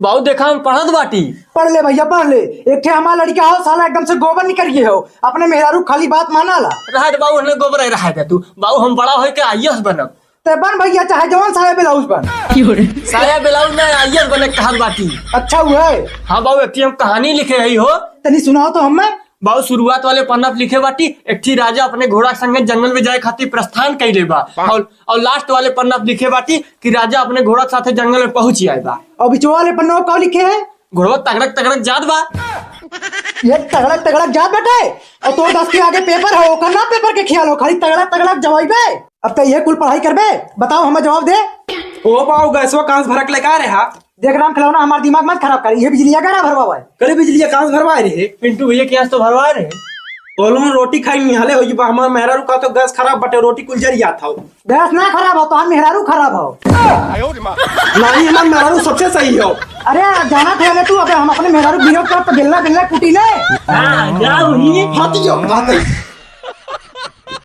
बाबू देखा हम पढ़त बाटी। पढ़ ले भैया पढ़ ले। एक ठे हमारा लड़का हो साला एकदम से गोबर निकल गए हो, अपने मेहरारू खाली बात माना ला। रहा दे बाबू, हमें गोबर रहा दे तू। बाबू हम बड़ा होके आईएएस बनब। ते बन भैया, चाहे जवान साया ब्लाउज बन। साया ब्लाउज में आईएएस बने कहल बाटी। अच्छा हुआ है। हाँ बाबू, एक हम कहानी लिखे रही हो। तनी सुनाओ तो हमें। बाबू शुरुआत वाले पन्ना पे लिखे बाटी, एक थी राजा अपने घोड़ा संगे जंगल में जाए खातिर प्रस्थान कैले बा। और लास्ट वाले पन्ना पे लिखे बाटी कि राजा अपने घोड़ा के साथे जंगल में पहुंच आए बा। और बिचवा वाले पन्ना का लिखे है? घोड़ा तगड़क तगड़क जात बा। ये तगड़क तगड़क जात बेटे। और तो 10 के आगे पेपर है, ओकर ना पेपर के ख्याल हो, खाली तगड़क तगड़क जवाबे। अब तो ये कुल पढ़ाई करबे, बताओ हमें जवाब दे। ओ बाबू गैसवा कहाँ से भरक लेकर आ रहा? देख राम खिलौना हमारा दिमाग मत खराब करी। ये बिजलिया का ना भरवा है। करे बिजलिया कहाँ से भरवा रहे? पिंटू भैया के यहाँ तो भरवा रहे। बोलो रोटी खाई निहाले हो जी, हमारा मेहरा रुका तो गैस खराब बटे, रोटी कुल जरिया था। गैस ना खराब हो तो हम मेहरारू खराब हो। नहीं हमारा मेहरा सबसे सही हो। अरे जाना थे तू, अबे हम अपने मेहरारू विरोध कर तो बिल्ला बिल्ला कुटी ले। हाँ जाओ ही। हाथी